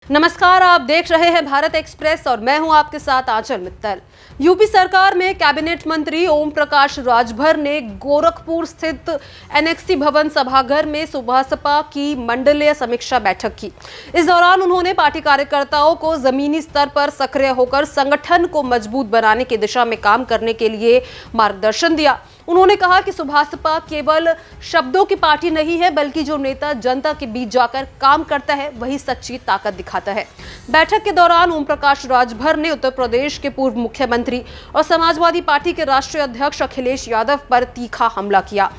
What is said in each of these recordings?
नमस्कार, आप देख रहे हैं भारत एक्सप्रेस और मैं हूं आपके साथ आंचल मित्तल। यूपी सरकार में कैबिनेट मंत्री ओम प्रकाश राजभर ने गोरखपुर स्थित एनेक्सी भवन सभागार में सुभासपा की मंडलीय समीक्षा बैठक की। इस दौरान उन्होंने पार्टी कार्यकर्ताओं को जमीनी स्तर पर सक्रिय होकर संगठन को मजबूत बनाने की दिशा में काम करने के लिए मार्गदर्शन दिया। उन्होंने कहा कि सुभासपा केवल शब्दों की पार्टी नहीं है, बल्कि जो नेता जनता के बीच जाकर काम करता है वही सच्ची ताकत दिखाता है। बैठक के दौरान ओम प्रकाश राजभर ने उत्तर प्रदेश के पूर्व मुख्यमंत्री और समाजवादी पार्टी के राष्ट्रीय अध्यक्ष अखिलेश यादव पर तीखा हमला किया।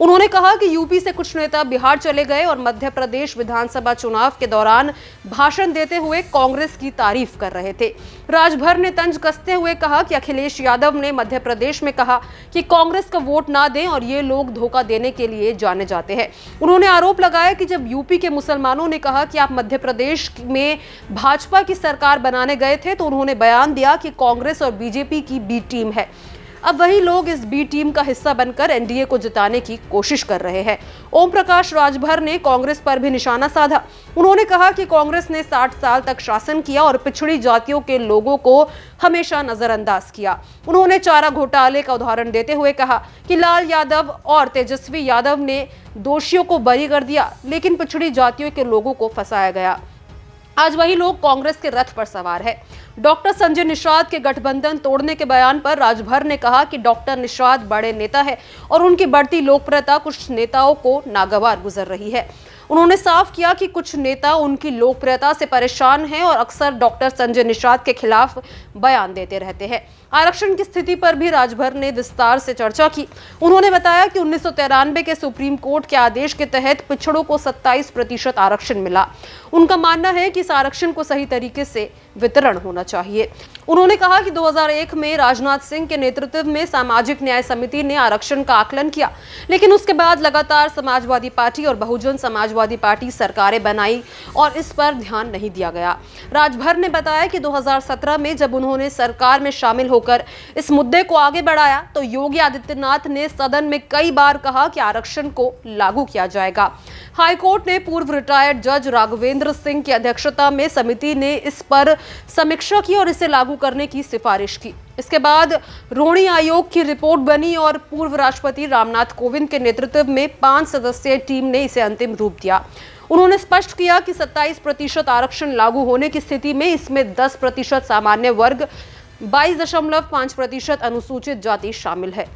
उन्होंने कहा कि यूपी से कुछ नेता बिहार चले गए और मध्य प्रदेश विधानसभा चुनाव के दौरान भाषण देते हुए कांग्रेस की तारीफ कर रहे थे। राजभर ने तंज कसते हुए कहा कि अखिलेश यादव ने मध्य प्रदेश में कहा कि कांग्रेस का वोट ना दें और ये लोग धोखा देने के लिए जाने जाते हैं। उन्होंने आरोप लगाया कि जब यूपी के मुसलमानों ने कहा कि आप मध्य प्रदेश में भाजपा की सरकार बनाने गए थे तो उन्होंने बयान दिया कि कांग्रेस और बीजेपी की बी टीम है। अब वही लोग इस बी टीम का हिस्सा बनकर एनडीए को जिताने की कोशिश कर रहे हैं। ओम प्रकाश राजभर ने कांग्रेस पर भी निशाना साधा। उन्होंने कहा कि कांग्रेस ने 60 साल तक शासन किया और पिछड़ी जातियों के लोगों को हमेशा नजरअंदाज किया। उन्होंने चारा घोटाले का उदाहरण देते हुए कहा कि लाल यादव और तेजस्वी यादव ने दोषियों को बरी कर दिया, लेकिन पिछड़ी जातियों के लोगों को फंसाया गया। आज वही लोग कांग्रेस के रथ पर सवार है। डॉक्टर संजय निषाद के गठबंधन तोड़ने के बयान पर राजभर ने कहा कि डॉक्टर निषाद बड़े नेता है और उनकी बढ़ती लोकप्रियता कुछ नेताओं को नागवार गुजर रही है। उन्होंने साफ किया कि कुछ नेता उनकी लोकप्रियता से परेशान हैं और अक्सर डॉक्टर संजय निषाद के खिलाफ बयान देते रहते हैं। आरक्षण की स्थिति पर भी राजभर ने विस्तार से चर्चा की। उन्होंने बताया कि 1993 के सुप्रीम कोर्ट के आदेश के तहत पिछड़ों को 27% आरक्षण मिला। उनका मानना है कि इस आरक्षण को सही तरीके से वितरण होना चाहिए। उन्होंने कहा कि 2001 में राजनाथ सिंह के नेतृत्व में सामाजिक न्याय समिति ने आरक्षण का आकलन किया, लेकिन उसके बाद लगातार समाजवादी पार्टी और बहुजन समाजवादी पार्टी सरकारें बनाई और इस पर ध्यान नहीं दिया गया। राजभर ने बताया कि 2017 में जब उन्होंने सरकार में शामिल होकर इस मुद्दे को आगे बढ़ाया तो योगी आदित्यनाथ ने सदन में कई बार कहा कि आरक्षण को लागू किया जाएगा। हाईकोर्ट ने पूर्व रिटायर्ड जज राघवेंद्र सिंह की अध्यक्षता में समिति ने इस पर समीक्षा की और इसे लागू करने की सिफारिश की। इसके बाद रोणी आयोग की रिपोर्ट बनी और पूर्व राष्ट्रपति रामनाथ कोविंद के नेतृत्व में 5 सदस्यीय टीम ने इसे अंतिम रूप दिया। उन्होंने स्पष्ट किया कि 27% आरक्षण लागू होने की स्थिति में इसमें 10% सामान्य वर्ग, 22.5% अनुसूचित जाति शामिल है।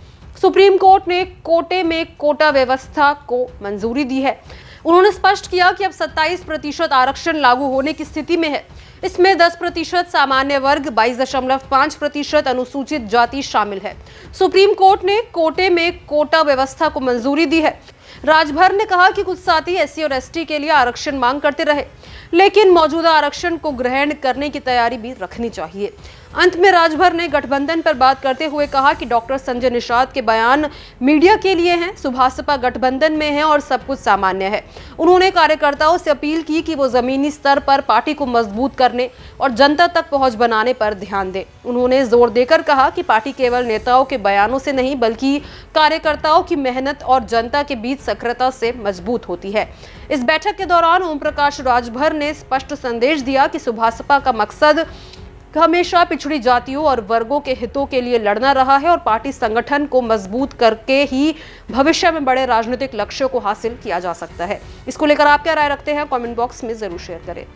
सुप्रीम कोर्ट ने कोटे में कोटा व्यवस्था को मंजूरी दी है। उन्होंने स्पष्ट किया कि अब 27% आरक्षण लागू होने की स्थिति में है। इसमें 10% सामान्य वर्ग, 22.5% अनुसूचित जाति शामिल है। सुप्रीम कोर्ट ने कोटे में कोटा व्यवस्था को मंजूरी दी है। राजभर ने कहा कि कुछ साथी एससी और एसटी के लिए आरक्षण मांग करते रहे, लेकिन मौजूदा आरक्षण को ग्रहण करने की तैयारी भी रखनी चाहिए। अंत में राजभर ने गठबंधन पर बात करते हुए कहा कि डॉक्टर संजय निषाद के बयान मीडिया के लिए हैं, सुभासपा गठबंधन में है और सब कुछ सामान्य है। उन्होंने कार्यकर्ताओं से अपील की कि वो जमीनी स्तर पर पार्टी को मजबूत करने और जनता तक पहुंच बनाने पर ध्यान दें। उन्होंने जोर देकर कहा कि पार्टी केवल नेताओं के बयानों से नहीं, बल्कि कार्यकर्ताओं की मेहनत और जनता के बीच सक्रियता से मजबूत होती है। इस बैठक के दौरान ओम प्रकाश राजभर ने स्पष्ट संदेश दिया कि सुभासपा का मकसद हमेशा पिछड़ी जातियों और वर्गों के हितों के लिए लड़ना रहा है और पार्टी संगठन को मजबूत करके ही भविष्य में बड़े राजनीतिक लक्ष्यों को हासिल किया जा सकता है। इसको लेकर आप क्या राय रखते हैं? कमेंट बॉक्स में जरूर शेयर करें।